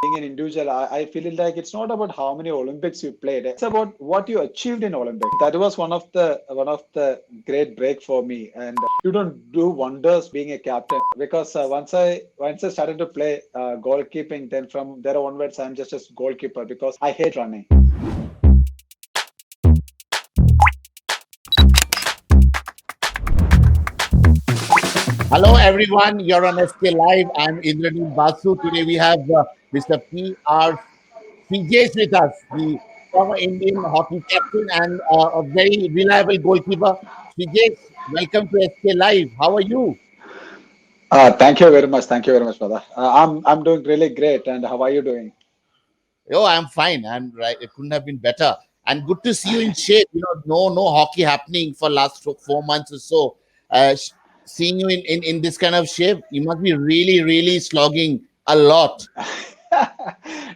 being an individual, I feel like it's not about how many Olympics you played. It's about what you achieved in Olympics. That was one of the great break for me. And you don't do wonders being a captain because once I started to play goalkeeping, then from there onwards, I'm just a goalkeeper because I hate running. Hello, everyone. You're on SK Live. I'm Indraneet Basu. Today we have Mr. P R Sreejesh with us, the former Indian hockey captain and a very reliable goalkeeper. Sreejesh, welcome to SK Live. How are you? Thank you very much. Thank you very much, brother. I'm doing really great. And how are you doing? Oh, I'm fine. I'm right. It couldn't have been better. And good to see you in shape. No hockey happening for last 4 months or so. Seeing you in this kind of shape, you must be really, really slogging a lot.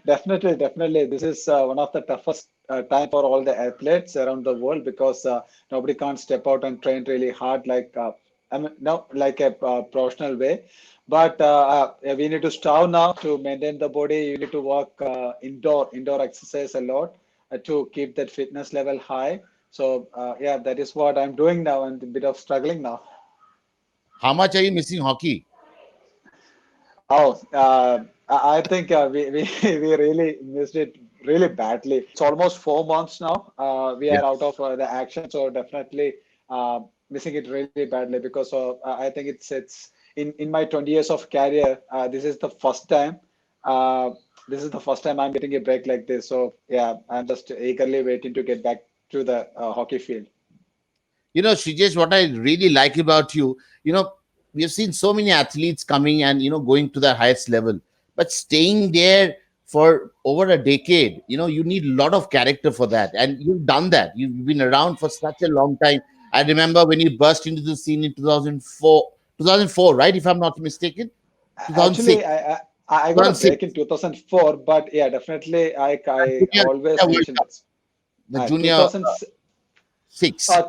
Definitely, definitely. This is one of the toughest time for all the athletes around the world because nobody can't step out and train really hard like I mean, no, like a professional way. But we need to starve now to maintain the body. You need to work indoor exercise a lot to keep that fitness level high. So yeah, that is what I'm doing now and a bit of struggling now. How much are you missing hockey? Oh, I think we we really missed it really badly. It's almost 4 months now. We Yeah. are out of the action, so definitely missing it really badly because I think it's in my 20 years of career. This is the first time. Uh, this is the first time I'm getting a break like this. So yeah, I'm just eagerly waiting to get back to the hockey field. Srijesh, what I really like about you, we have seen so many athletes coming and, going to the highest level, but staying there for over a decade, you need a lot of character for that. And you've done that. You've been around for such a long time. I remember when you burst into the scene in 2004, right? If I'm not mistaken, Actually, 2006, I got a break 2006, in 2004, but yeah, definitely I Junior, always Junior World mention Cup, this. the Junior 2000,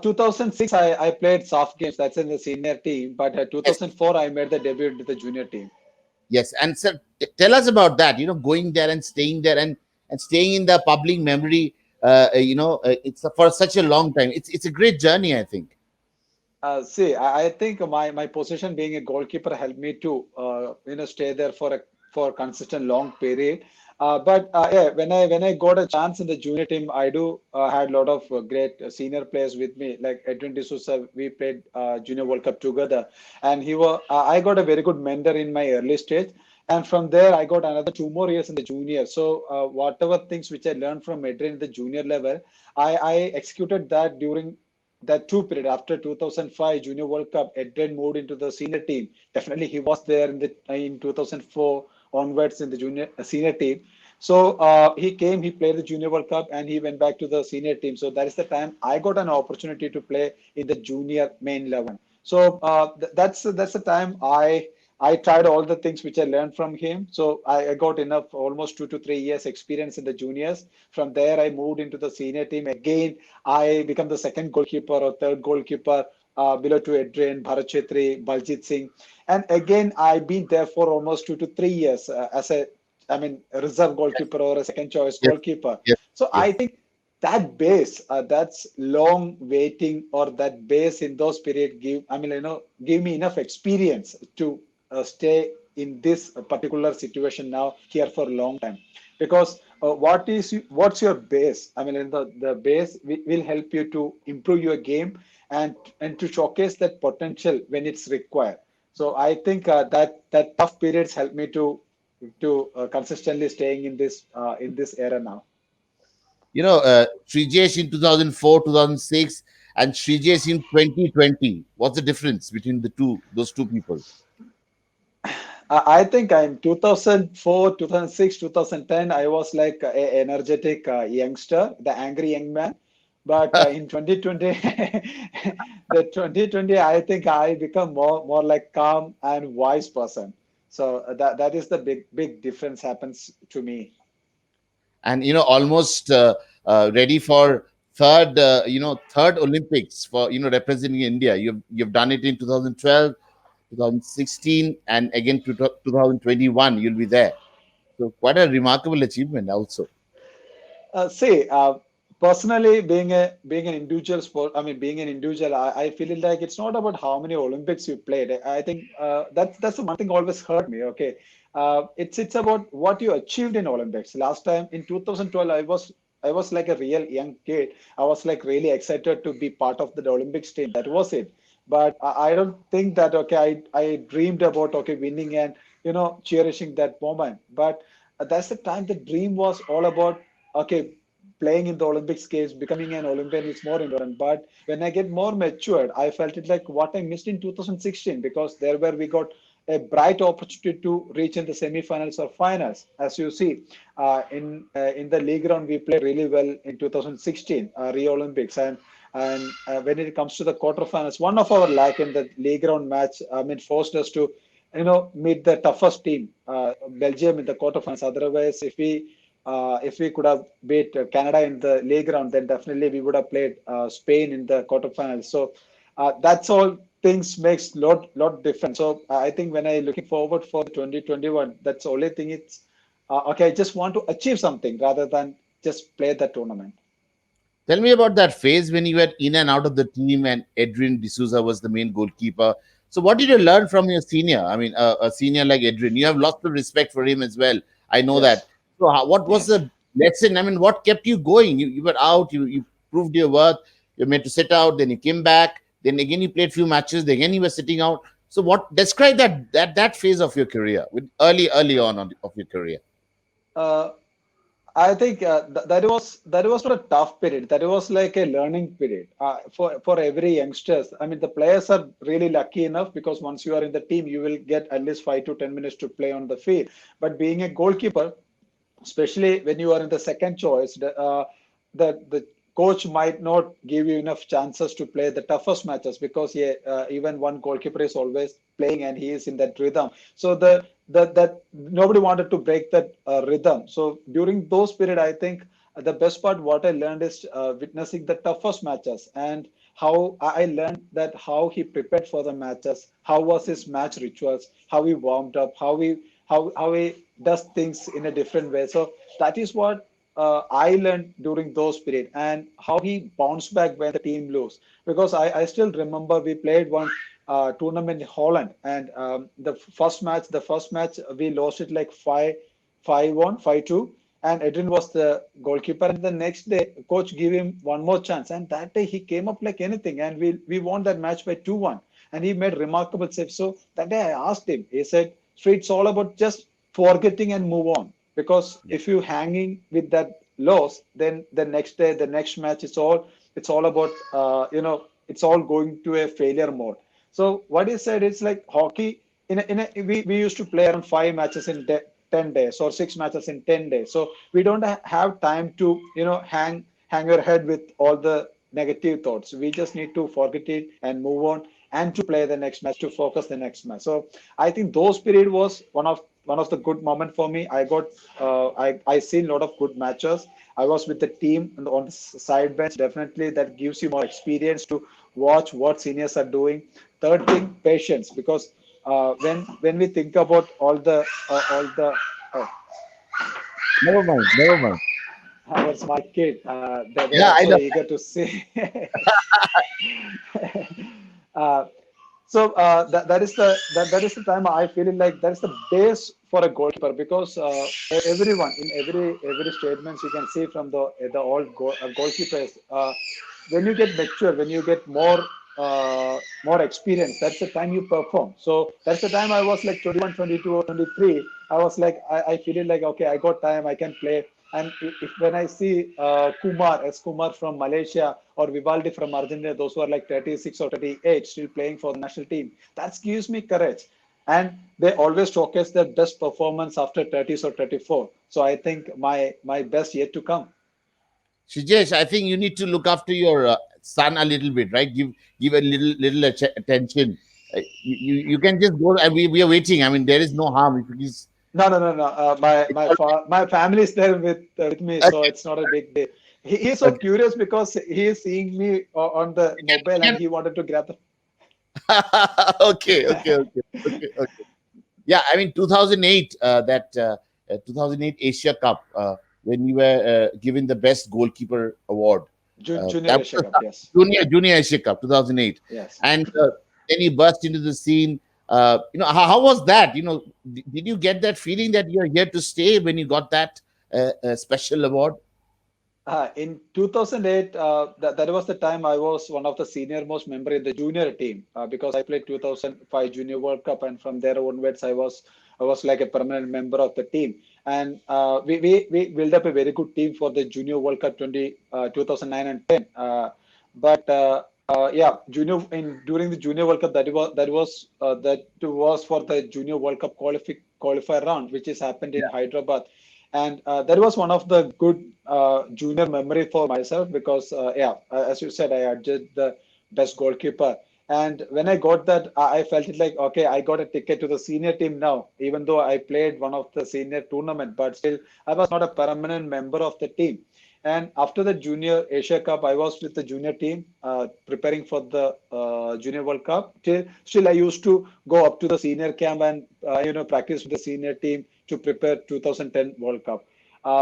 2006, I played soft games. That's in the senior team. But Yes. 2004, I made the debut into the junior team. Yes, and so tell us about that. Going there and staying there and staying in the public memory. It's for such a long time. It's a great journey, I think. See, I think my position being a goalkeeper helped me to stay there for a consistent long period. But yeah, when I got a chance in the junior team, I do had a lot of great senior players with me, like Edwin D'Souza. We played Junior World Cup together, and I got a very good mentor in my early stage. And from there, I got another 2 more years in the junior. So whatever things which I learned from Edwin at the junior level, I executed that during that two period after 2005 Junior World Cup. Edwin moved into the senior team. Definitely, he was there in 2004 onwards in the junior senior team. So he came, he played the Junior World Cup, and he went back to the senior team. So that is the time I got an opportunity to play in the junior main 11. So that's the time I tried all the things which I learned from him. So I got enough, almost 2 to 3 years experience in the juniors. From there, I moved into the senior team. Again, I become the second goalkeeper or third goalkeeper below to Adrian, Bharat Chetri, Baljit Singh. And again, I've been there for almost 2 to 3 years I mean, a reserve goalkeeper or a second choice Yes, goalkeeper. yes, So yes. I think that base, that's long waiting, or that base in those period give me enough experience to stay in this particular situation now here for a long time. Because what's your base? I mean, the base will help you to improve your game and to showcase that potential when it's required. So I think that tough periods help me to consistently staying in this era now. Srijesh in 2004, 2006, and Srijesh in 2020. What's the difference between those two people? I think in 2004, 2006, 2010, I was like a energetic youngster, the angry young man. But in 2020, the 2020, I think I become more like calm and wise person. So that is the big difference happens to me. And almost ready for third Olympics for representing India. You've done it in 2012, 2016, and again 2021. You'll be there. So quite a remarkable achievement also. See, personally, being an individual sport, I mean, being an individual, I feel like it's not about how many Olympics you played. I think that's the one thing always hurt me. Okay, it's about what you achieved in Olympics. Last time in 2012, I was like a real young kid. I was like really excited to be part of the Olympics team. That was it. But I don't think that okay. I dreamed about okay winning and cherishing that moment. But that's the time the dream was all about okay, playing in the Olympics case, becoming an Olympian is more important. But when I get more matured, I felt it like what I missed in 2016 because there where we got a bright opportunity to reach in the semi-finals or finals. As you see, in the league round, we played really well in 2016 Rio Olympics, and when it comes to the quarterfinals, one of our lack in the league round match, I mean, forced us to meet the toughest team, Belgium in the quarterfinals. Otherwise, if we could have beat Canada in the league round, then definitely we would have played Spain in the quarterfinals. So that's all things makes lot different. So I think when I looking forward for 2021, that's the only thing. It's okay. I just want to achieve something rather than just play the tournament. Tell me about that phase when you were in and out of the team and Edwin D'Souza was the main goalkeeper. So, what did you learn from your senior? I mean, a senior like Edwin, you have lots of respect for him as well. I know Yes. that. So, what was Yes. the lesson? I mean, what kept you going? You were out, you proved your worth, you meant to sit out, then you came back, then again you played few matches, then again you were sitting out. So, what describe that phase of your career with early on of your career? Uh, I think that was for a tough period. That was like a learning period for every youngsters. I mean, the players are really lucky enough because once you are in the team, you will get at least 5 to 10 minutes to play on the field. But being a goalkeeper, especially when you are in the second choice, the coach might not give you enough chances to play the toughest matches because yeah, even one goalkeeper is always playing and he is in that rhythm. So that nobody wanted to break that rhythm. So during those period, I think the best part what I learned is witnessing the toughest matches and how I learned that how he prepared for the matches, how was his match rituals, how he warmed up, how he does things in a different way. So that is what I learned during those period and how he bounced back when the team lose. Because I still remember we played one tournament in Holland and the first match we lost it like 5-1, 5-2, and Edwin was the goalkeeper. And the next day, coach gave him one more chance, and that day he came up like anything, and we won that match by 2-1, and he made remarkable saves. So that day I asked him, he said, "So it's all about just forgetting and move on, because Yeah. if you hanging with that loss, then the next day, the next match, it's all about it's all going to a failure mode." So what he said is like hockey. We used to play around 5 matches in 10 days or 6 matches in 10 days. So we don't have time to hang your head with all the negative thoughts. We just need to forget it and move on and to play the next match, to focus the next match. So I think those period was one of the good moment for me. I seen a lot of good matches. I was with the team on the side bench. Definitely that gives you more experience to watch what seniors are doing. Third thing, patience, because when we think about all the oh, Never mind, never mind. that's my kid. They're Yeah, I also know. eager to see. uh, so that is the time I feel like that is the base for a goalkeeper, because everyone in every statements you can see from the old goalkeepers, when you get mature, when you get more experience, that's the time you perform. So that's the time I was like 21, 22, or 23. I was like I feel like okay, I got time, I can play. And if when I see Kumar from Malaysia, or Vivaldi from Argentina, those who are like 36 or 38 still playing for the national team, that gives me courage. And they always showcase their best performance after 30s or 34. So I think my best yet to come. Shijesh, I think you need to look after your son a little bit, right? Give a little attention. You can just go. And we are waiting. I mean, there is no harm if it is. No, no, no, no. It's all, My family is there with me, so okay. it's not a big deal. He's so Okay. curious because he is seeing me on the mobile and You he wanted to grab the. okay. Okay. Okay. Okay. Okay. Yeah, I mean 2008. That 2008 Asia Cup when you were given the best goalkeeper award. Junior That Asia was Cup, the yes, Junior Asia Cup 2008, yes. and then you burst into the scene. How was that? Did you get that feeling that you're here to stay when you got that special award? In 2008, that was the time I was one of the senior most member in the junior team because I played 2005 Junior World Cup, and from there onwards, I was like a permanent member of the team. And we built up a very good team for the Junior World Cup 2009 and 10. Yeah, junior in during the Junior World Cup that was for the Junior World Cup qualifier round, which has happened in Hyderabad. And that was one of the good junior memory for myself because, yeah, as you said, I adjudged the best goalkeeper. And when I got that, I felt it like, okay, I got a ticket to the senior team now, even though I played one of the senior tournament, but still I was not a permanent member of the team. And after the Junior Asia Cup, I was with the junior team preparing for the Junior World Cup. Still, I used to go up to the senior camp and practice with the senior team to prepare 2010 World Cup.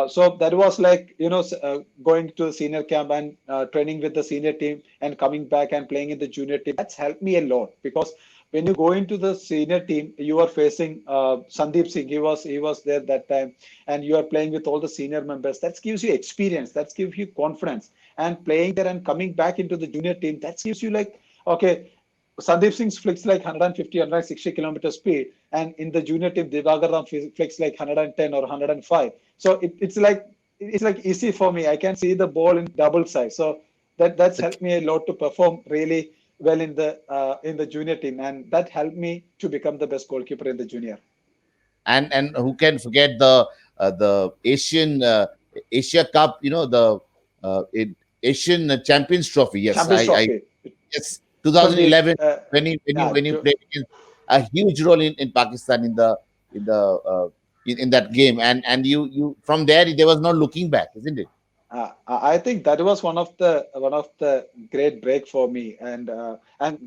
So that was like going to the senior camp and training with the senior team and coming back and playing in the junior team. That's helped me a lot because when you go into the senior team, you are facing Sandeep Singh. He was there that time, and you are playing with all the senior members. That gives you experience. That gives you confidence. And playing there and coming back into the junior team, that gives you like, okay, Sandeep Singh flicks like 150, 160 kilometer speed, and in the junior team, Divagaram flicks like 110 or 105. So it's like easy for me. I can see the ball in double size. So that's helped me a lot to perform really well in the junior team, and that helped me to become the best goalkeeper in the junior. And who can forget the Asia Cup? Asian Champions Trophy. Yes, Champions I Trophy, yes, 20, 2011 when you to, played against a huge role in Pakistan in the in that game, and you from there was no looking back, isn't it? I think that was one of the great break for me, and I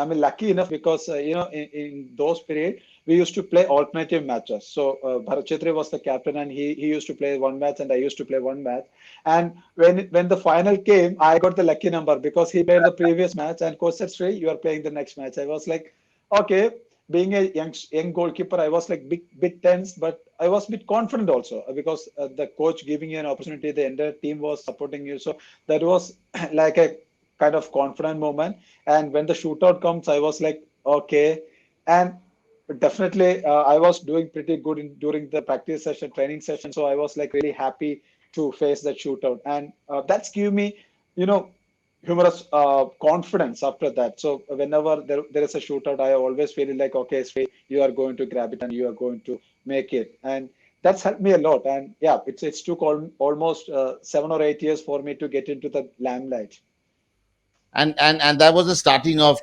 mean lucky enough because in those period we used to play alternative matches. So Bharat Chetri was the captain, and he used to play one match, and I used to play one match. And when the final came, I got the lucky number because he played the previous match, and coach said, "Sri, you are playing the next match." I was like, okay. Being a young goalkeeper, I was like bit tense, but I was a bit confident also because the coach giving you an opportunity, the entire team was supporting you. So that was like a kind of confident moment. And when the shootout comes, I was like, okay. And definitely, I was doing pretty good during the practice session, training session. So I was like really happy to face that shootout, and that's give me, you know, humorous confidence after that. So whenever there is a shootout, I always feel like, okay, Sri, you are going to grab it and you are going to make it. And that's helped me a lot. And yeah, it's took almost 7 or 8 years for me to get into the limelight. And that was the starting of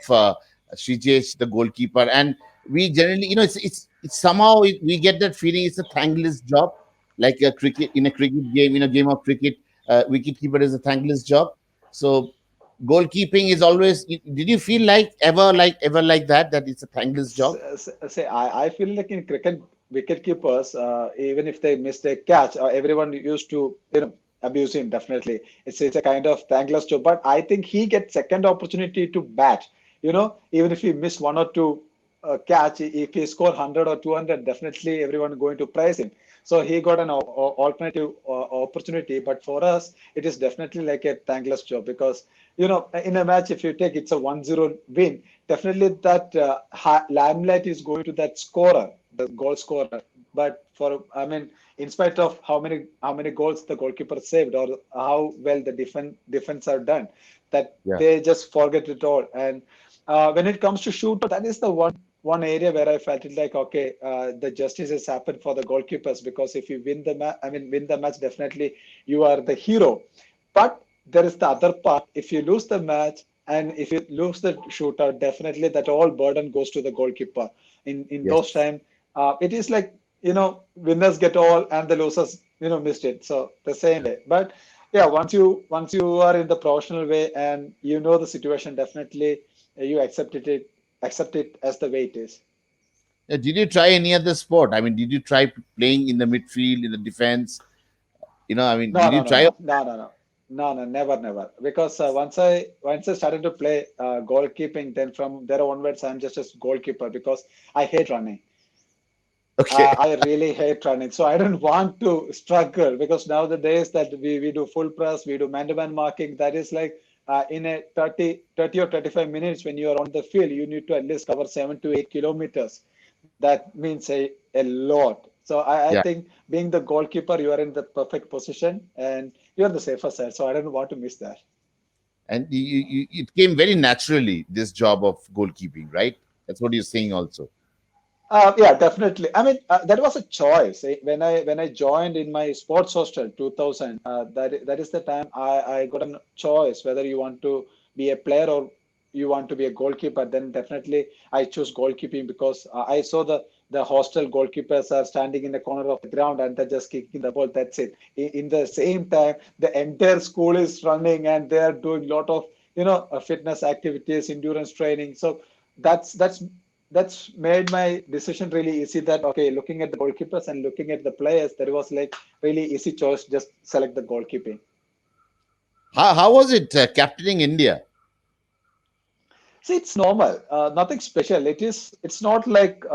Sreejesh, the goalkeeper. And we generally, it's somehow we get that feeling it's a thankless job, like a cricket in a cricket game, in a game of cricket, wicketkeeper is a thankless job. So goalkeeping is always. Did you feel like that it's a thankless job? Say, I feel like in cricket, wicket keepers, even if they miss a catch, everyone used to, abuse him. Definitely, it's a kind of thankless job. But I think he gets second opportunity to bat. Even if he miss one or two catch, if he score 100 or 200, definitely everyone going to praise him. So he got an alternative opportunity. But for us, it is definitely like a thankless job because in a match, if you take it's a 1-0 win, definitely that limelight is going to that scorer, the goal scorer. But I mean, in spite of how many goals the goalkeeper saved or how well the defense are done, that Yeah. they just forget it all. And when it comes to shootout, that is the one area where I felt it like, okay, the justice has happened for the goalkeepers because if you win the match, I mean, win the match, definitely you are the hero. But there is the other part. If you lose the match and if you lose the shootout, definitely that all burden goes to the goalkeeper. In those Yes. time, it is like winners get all and the losers missed it. So the same way. But yeah, once you are in the professional way and you know the situation, definitely you accept it as the way it is. Did you try any other sport? I mean, did you try playing in the midfield, in the defense? I mean, No, did no, you no, try? no, no, no, no, no, no, never, never. Because once I started to play goalkeeping, then from there onwards, I'm just a goalkeeper because I hate running. Okay. I really hate running, so I don't want to struggle because nowadays that we do full press, we do man-to-man marking. That is like in a 30 or 35 minutes when you are on the field, you need to at least cover 7 to 8 kilometers. That means a lot. So I Yeah. think being the goalkeeper, you are in the perfect position and you're on the safer side. So I don't want to miss that. And it came very naturally, this job of goalkeeping, right? That's what you're saying also. Yeah, definitely. I mean, that was a choice. When I joined in my sports hostel 2000. That is the time I got a choice whether you want to be a player or you want to be a goalkeeper. Then definitely I choose goalkeeping because I saw the hostel goalkeepers are standing in the corner of the ground and they're just kicking the ball. That's it. In the same time, the entire school is running and they are doing a lot of fitness activities, endurance training. So that's made my decision really easy that okay, looking at the goalkeepers and looking at the players, there was like really easy choice, just select the goalkeeping. How was it captaining India? See, it's normal, nothing special. It's not like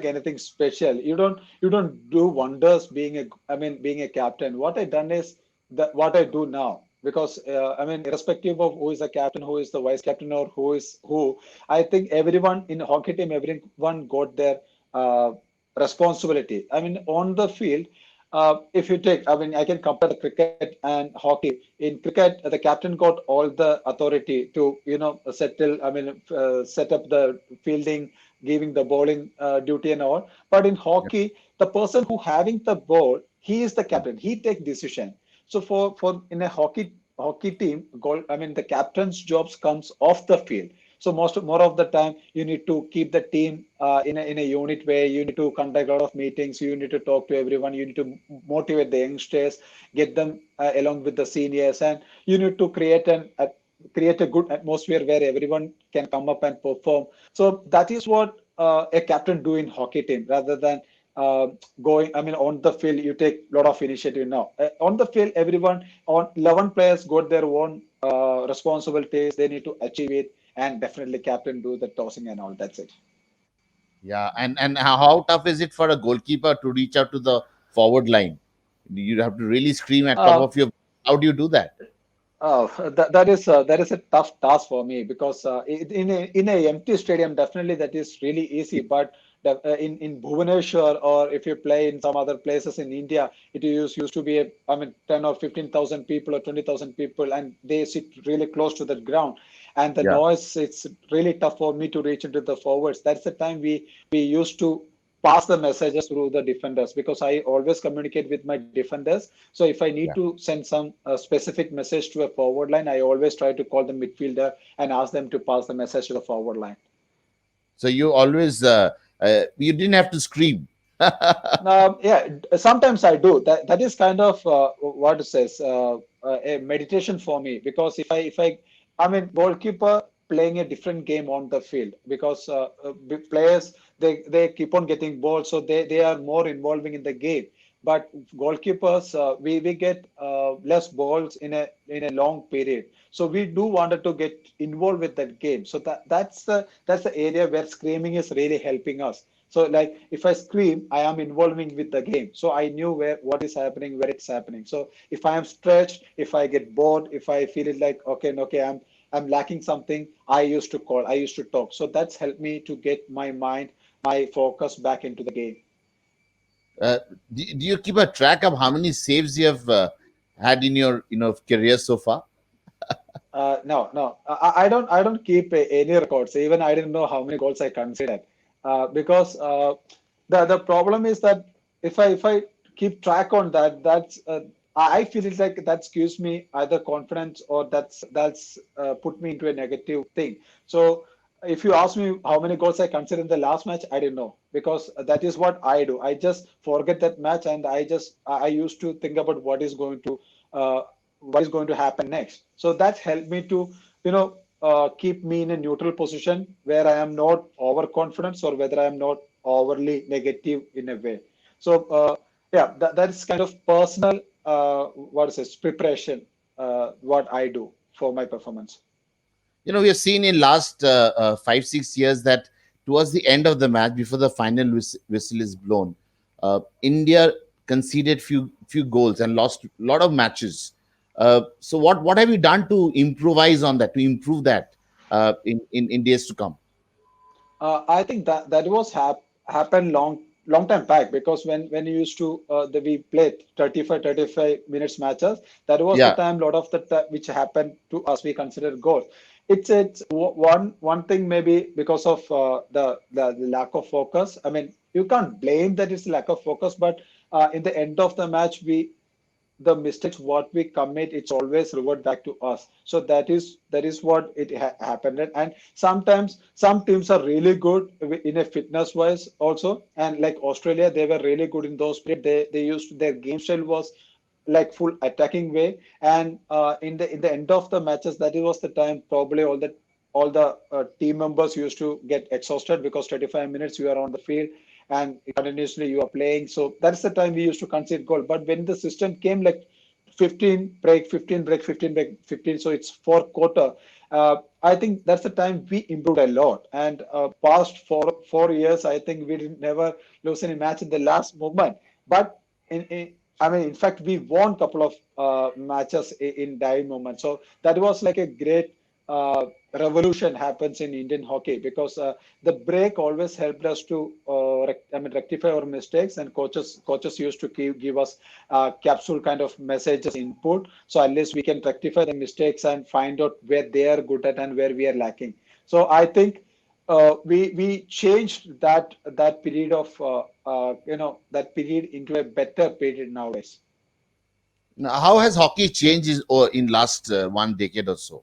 anything special. You don't do wonders being a captain. What I done is that what I do now because I mean, irrespective of who is the captain, who is the vice captain, or who is who, I think everyone in hockey team, everyone got their uh, responsibility. I mean, on the field. If you take, I mean, I can compare the cricket and hockey. In cricket, the captain got all the authority to, settle, I mean, set up the fielding, giving the bowling duty and all. But in Yeah. hockey, the person who having the ball, he is the captain. He take decision. So for in a hockey team, goal, I mean, the captain's jobs comes off the field. So more of the time, you need to keep the team in a unit way. You need to conduct a lot of meetings. You need to talk to everyone. You need to motivate the youngsters, get them along with the seniors, and you need to create a good atmosphere where everyone can come up and perform. So that is what a captain do in hockey team rather than uh, going. I mean, on the field, you take a lot of initiative now. On the field, everyone on 11 players got their own responsibilities. They need to achieve it, and definitely captain do the tossing and all. That's it. Yeah. And how tough is it for a goalkeeper to reach out to the forward line? You have to really scream at top Uh, of your. How do you do that? that is a tough task for me because in a empty stadium, definitely that is really easy. But in Bhubaneswar or if you play in some other places in India, it used to be I mean 10 or 15,000 people or 20,000 people, and they sit really close to the ground, and the Yeah. noise, it's really tough for me to reach into the forwards. That's the time we used to pass the messages through the defenders because I always communicate with my defenders. So if I need Yeah. to send some specific message to a forward line, I always try to call the midfielder and ask them to pass the message to the forward line. So you always you didn't have to scream. Yeah, sometimes I do. That is kind of what it says a meditation for me because I mean goalkeeper playing a different game on the field because players they keep on getting balls, so they are more involving in the game. But goalkeepers we get less balls in a long period, so we do wanted to get involved with that game. So that's the area where screaming is really helping us. So like if I scream, I am involving with the game. So I knew where what is happening, where it's happening. So if I am stretched, if I get bored, if I feel it like okay, I'm lacking something, I used to call, I used to talk. So that's helped me to get my mind, my focus back into the game. Uh, do you keep a track of how many saves you have had in your career so far? No, no, I don't keep any records. Even I didn't know how many goals I considered, because the problem is that if I keep track on that, I feel it like that gives me either confidence or that's put me into a negative thing. So if you ask me how many goals I considered in the last match, I didn't know because that is what I do. I just forget that match and I used to think about uh, what is going to happen next. So that helped me to, you know, keep me in a neutral position where I am not overconfident or whether I am not overly negative in a way. So yeah, that's kind of personal what is this preparation what I do for my performance. We have seen in last 5 6 years that towards the end of the match, before the final whistle is blown, India conceded few goals and lost a lot of matches. So what have you done to improvise on that, to improve that in days to come? I think that was happened long time back because when you used to we played 35 minutes matches, that was the Yeah. time lot of the which happened to us we consider goals. It's one thing maybe because of the lack of focus. I mean you can't blame that it's lack of focus, but in the end of the match we the mistakes what we commit it's always revert back to us, so that is what it happened. And sometimes some teams are really good in a fitness wise also, and like Australia they were really good in those periods. They used their game style was like full attacking way, and in the end of the matches that was the time probably all the team members used to get exhausted because 35 minutes you are on the field and continuously you are playing. So that's the time we used to concede goal. But when the system came like 15 break, 15 break, 15 break, 15, so it's 4 quarter. I think that's the time we improved a lot. And past 4 years, I think we didn't never lose any match in the last moment. But I mean, in fact, we won couple of matches in dying moment. So that was like a great revolution happens in Indian hockey because the break always helped us to rectify our mistakes, and coaches used to give us capsule kind of messages input, so at least we can rectify the mistakes and find out where they are good at and where we are lacking. So I think we changed that period of that period into a better period nowadays. Now, how has hockey changed in last 1 decade or so?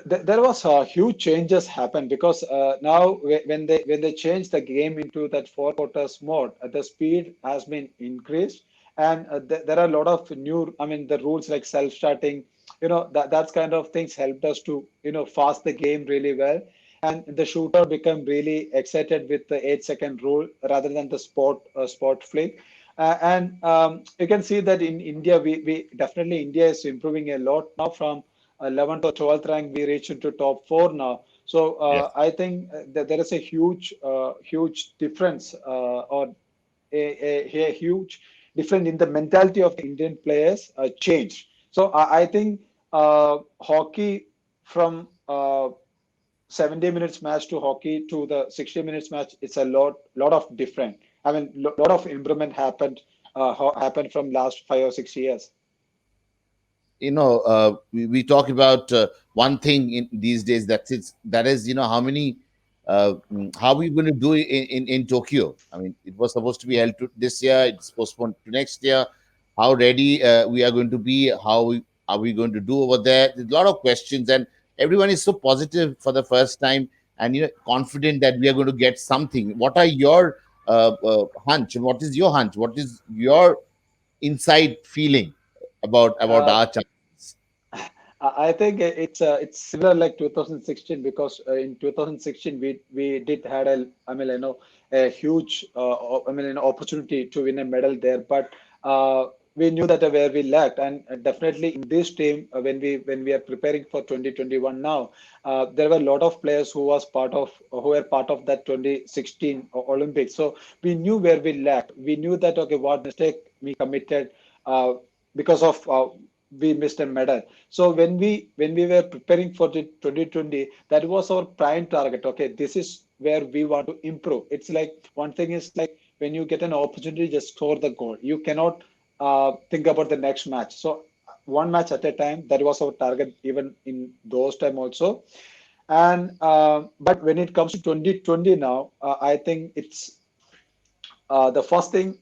There was huge changes happen because now when they changed the game into that 4 quarters mode, the speed has been increased, and there are a lot of new. I mean, the rules like self-starting, that's kind of things helped us to fast the game really well, and the shooter become really excited with the 8-second rule rather than the sport flick. And you can see that in India, we definitely India is improving a lot now from 11th or 12th rank, we reached into top four now. So Yes. I think that there is a huge difference or a huge difference in the mentality of the Indian players changed. So I think hockey from 70 minutes match to hockey to the 60 minutes match, it's a lot of different. I mean, lot of improvement happened from last 5 or 6 years. We talk about one thing in these days, that is how many how are we going to do it in Tokyo? I mean, it was supposed to be held to this year, it's postponed to next year. How ready we are going to be, are we going to do over there? There's a lot of questions, and everyone is so positive for the first time, and confident that we are going to get something. What are your hunch, and what is your hunch, what is your inside feeling about Uh, our chances? I think it's similar like 2016 because in 2016 we did had I mean a huge opportunity to win a medal there, but we knew that where we lacked, and definitely in this team when we are preparing for 2021 now, there were a lot of players who were part of that 2016 Olympics, so we knew where we lacked. We knew that okay, what mistake we committed because of we missed a medal. So when we were preparing for the 2020, that was our prime target. Okay, this is where we want to improve. It's like one thing is like when you get an opportunity, just score the goal. You cannot think about the next match. So one match at a time. That was our target even in those time also. And but when it comes to 2020 now, I think it's the first thing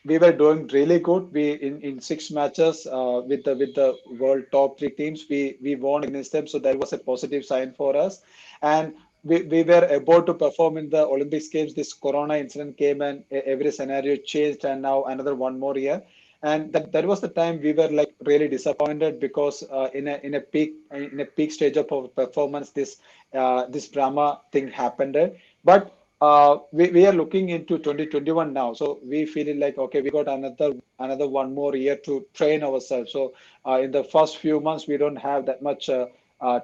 we were doing really good. We in 6 matches with the world top three teams, we won against them. So that was a positive sign for us, and we were able to perform in the Olympics games. This Corona incident came and every scenario changed, and now another one more year. and that was the time we were like really disappointed because in a peak stage of our performance, this drama thing happened. But we are looking into 2021 now, so we feeling like okay, we got another 1 more year to train ourselves. So in the first few months, we don't have that much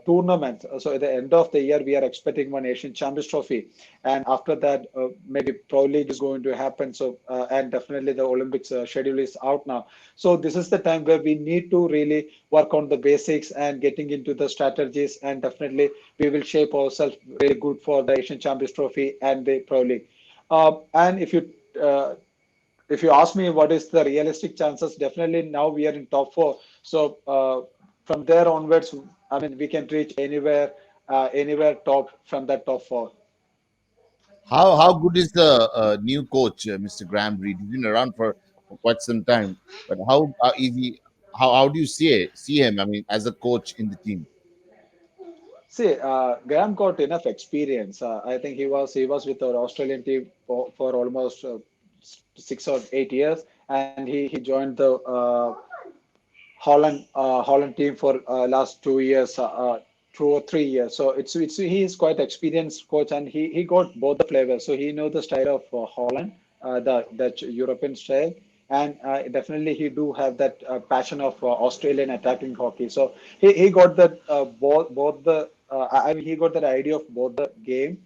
tournament. So at the end of the year, we are expecting one Asian Champions Trophy, and after that, maybe Pro League is going to happen. So and definitely the Olympics schedule is out now. So this is the time where we need to really work on the basics and getting into the strategies, and definitely we will shape ourselves really good for the Asian Champions Trophy and the Pro League. And uh, if you ask me what is the realistic chances, definitely now we are in top four. So from there onwards, I mean, we can reach anywhere top from that top four. How good is the new coach, Mr. Graham Reed? He's been around for quite some time, but how is he? How do you see him? I mean, as a coach in the team. See, Graham got enough experience. I think he was with our Australian team for almost 6 or 8 years, and he joined the Holland team for last 2 years, 2 or 3 years. So it's he is quite experienced coach, and he got both the flavors. So he knows the style of Holland, the European style, and definitely he do have that passion of Australian attacking hockey. So he got that both the I mean he got that idea of both the game.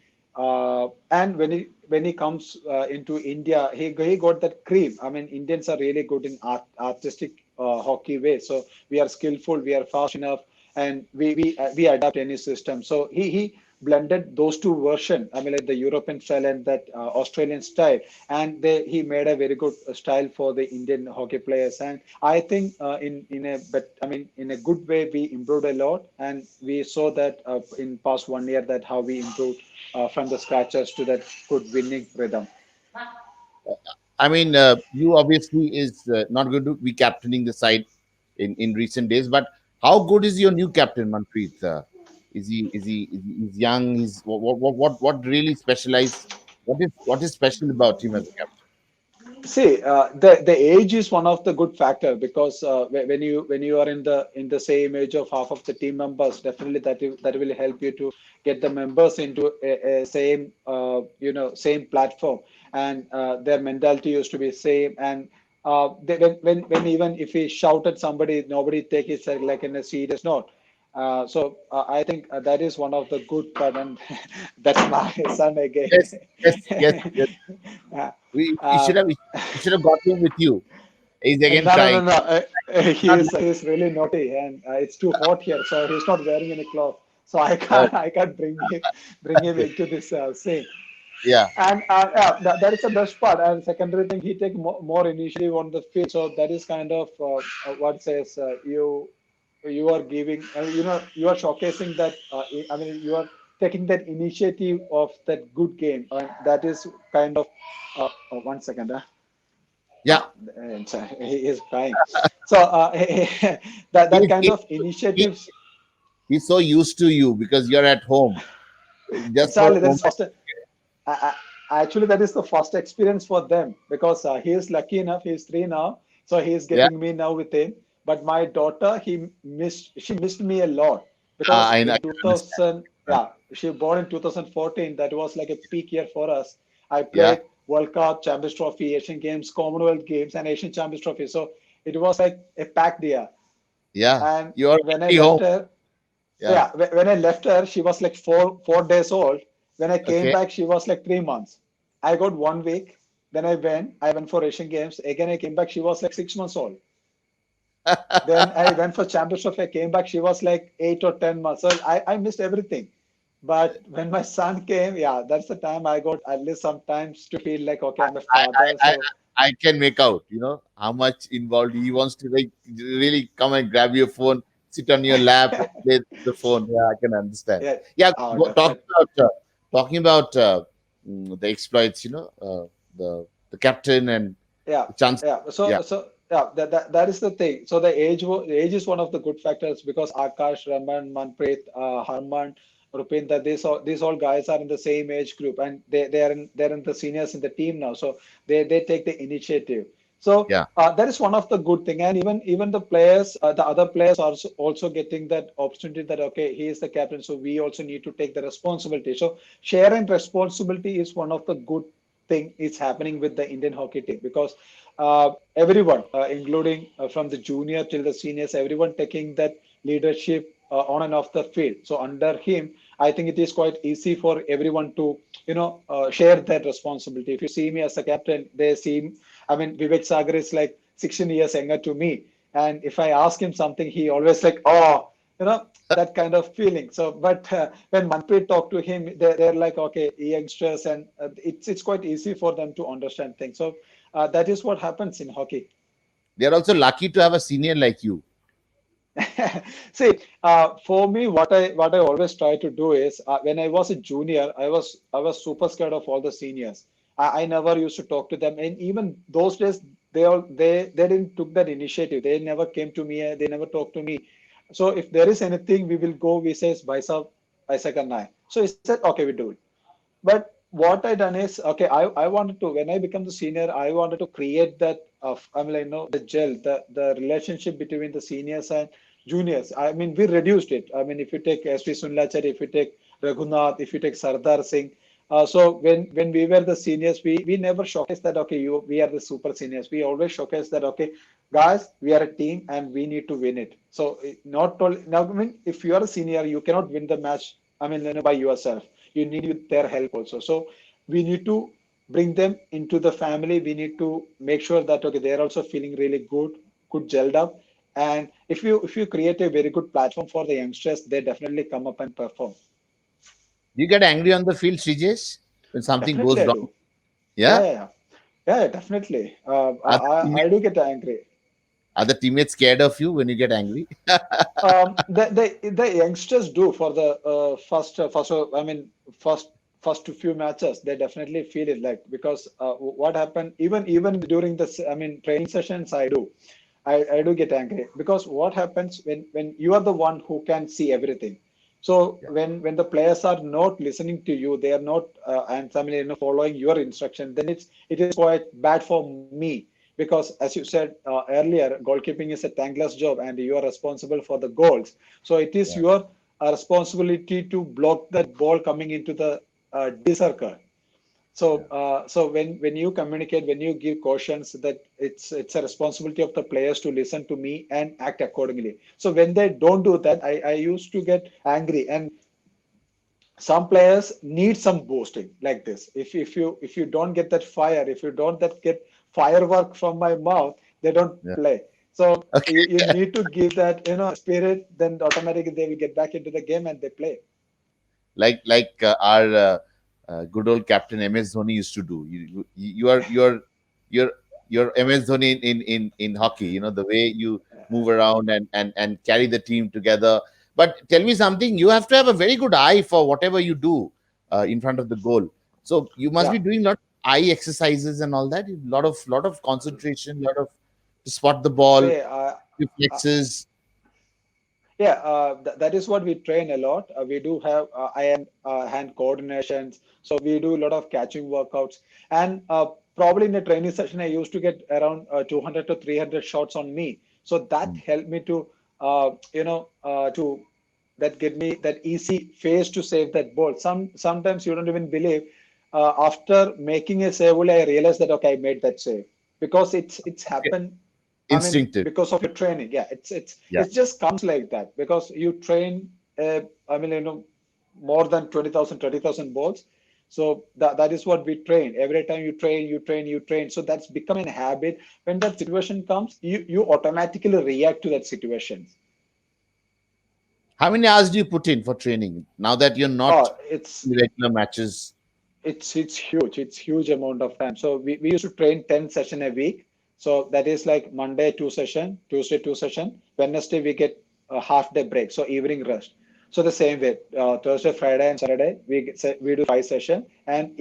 And when he comes into India, he got that cream. I mean, Indians are really good in artistic hockey way. So we are skillful, we are fast enough, and we adapt any system. So he blended those two versions. I mean, like the European style and that Australian style, and he made a very good style for the Indian hockey players. And I think in a good way we improved a lot, and we saw that in past 1 year that how we improved from the scratches to that good winning rhythm. I mean, you obviously is not going to be captaining the side in recent days, but how good is your new captain, Manpreet? Is he he's young? He's what really specialized? What is special about him as a captain? See, the age is one of the good factor because when you are in the same age of half of the team members, definitely that will help you to get the members into a same same platform, and their mentality used to be same. And when even if we shout at somebody, nobody take it like in a serious note. So I think that is one of the good part, and that's my son again. Yes, yes. Uh, We you uh, should have you should have got him with you. He's again no, no, no, trying. no. He Not, is he's really naughty, and it's too hot here, so he's not wearing any clothes. So I oh, can't I can't bring him into this scene. yeah. And yeah, that is the best part. And secondary thing, he take more initiative on the field. So that is kind of what says you are giving. You are showcasing that. I mean, you are taking that initiative of that good game, and that is kind of. 1 second. Yeah. And so he is crying. So that He's, kind he, of he, initiatives. he's so used to you because you're at home. Just for a Exactly, that is moment. first. Actually, that is the first experience for them because he is lucky enough. He is three now, so he is Yeah. getting me now with him. But my daughter, she missed me a lot because I in can understand. 2000, yeah, she born in 2014. That was like a peak year for us. I Yeah. played World Cup, Champions Trophy, Asian Games, Commonwealth Games, and Asian Champions Trophy. So it was like a packed year. Yeah. And You're when I already home. left her, Yeah. yeah, when I left her, she was like four days old. When I came Okay. back, she was like 3 months. I got 1 week. Then I went for Asian Games. Again, I came back. She was like 6 months old. Then I went for championship. I came back. She was like 8 or 10 months. So I missed everything. But when my son came, yeah, that's the time I got at least sometimes to feel like, okay, I'm a I, I, father. I, So I can make out, how much involved he wants to like really come and grab your phone, sit on your lap, and play the phone. Yeah, I can understand. yeah, Yeah, oh, talking definitely. about the exploits, the captain and Yeah, the chance. yeah. Yeah, So yeah, that is the thing. So the age is one of the good factors because Akash, Raman, Manpreet, Harman, Rupinder, these all guys are in the same age group, and they're in the seniors in the team now. So they take the initiative. So Yeah. that is one of the good thing, and even the players, the other players are also getting that opportunity that okay, he is the captain, so we also need to take the responsibility. So sharing responsibility is one of the good thing is happening with the Indian hockey team because everyone, including from the junior till the seniors, everyone taking that leadership on and off the field. So under him, I think it is quite easy for everyone to share that responsibility. If you see me as a captain, they see. I mean, Vivek Sagar is like 16 years younger to me, and if I ask him something, he always like, oh, that kind of feeling. So, but when Manpreet talk to him, they're like, okay, youngsters, and it's quite easy for them to understand things. So that is what happens in hockey. They're also lucky to have a senior like you. See, for me, what I always try to do is when I was a junior, I was super scared of all the seniors. I never used to talk to them, and even those days, they didn't took that initiative. They never came to me. They never talked to me. So if there is anything, we will go. We says, "Baisa, Baisa karna hai." So he said, "Okay, we do it." But what I done is, okay, I wanted to, when I become the senior, I wanted to create that I mean, the gel, the relationship between the seniors and juniors. I mean, we reduced it. I mean, if you take S.V. Sunlachar, if you take Raghunath, if you take Sardar Singh, so when we were the seniors, we never showcased that, okay, we are the super seniors. We always showcased that, okay, guys, we are a team and we need to win it. So not only, now, I mean, if you are a senior, you cannot win the match, I mean, by yourself. You need their help also. So we need to bring them into the family. We need to make sure that okay, they're also feeling really good gelled up. And if you create a very good platform for the youngsters, they definitely come up and perform. Do you get angry on the field, Srijesh, when something Definitely, goes I wrong? do. Yeah, Yeah. yeah, yeah, yeah, definitely. Are the I do teammates, get angry. are the teammates scared of you when you get angry? The youngsters do for the I mean first few matches they definitely feel it like because what happened even during the I mean training sessions I do get angry because what happens when you are the one who can see everything. So Yeah. when the players are not listening to you, they are not and I mean, following your instruction, then it is quite bad for me because as you said earlier, goalkeeping is a thankless job and you are responsible for the goals. So it is Yeah. your responsibility to block that ball coming into the D circle. Yeah. So when you communicate, when you give cautions, that it's a responsibility of the players to listen to me and act accordingly. So when they don't do that, I used to get angry. And some players need some boosting like this. If you don't get that fire, if you don't that get firework from my mouth, they don't Yeah. play. So Okay. you need to give that spirit, then automatically they will get back into the game and they play. Like our good old captain MS Dhoni used to do. You're you're MS Dhoni in hockey. You know the way you move around and carry the team together. But tell me something. You have to have a very good eye for whatever you do in front of the goal. So you must be Yeah. doing a lot of eye exercises and all that. A lot of concentration, lot of to spot the ball, Say, uh, reflexes. Yeah, that is what we train a lot. We do have hand coordinations, so we do a lot of catching workouts. And probably in a training session, I used to get around 200 to 300 shots on me. So that Mm. helped me to, to that get me that easy phase to save that ball. Sometimes you don't even believe. After making a save, only I realized that okay, I made that save because it's Okay. happened. I mean, Instinctive. because of your training. Yeah, Yeah. it just comes like that because you train. I mean, more than 20,000, 30,000 balls. So that is what we train. Every time you train, you train, you train. So that's becoming a habit. When that situation comes, you automatically react to that situation. How many hours do you put in for training now that you're not Oh, it's in regular matches? it's huge. It's huge amount of time. So we used to train 10 session a week. So that is like Monday 2 session, Tuesday 2 session, Wednesday we get a half day break, so evening rest. So the same way, Thursday, Friday, and Saturday we do 5 session, and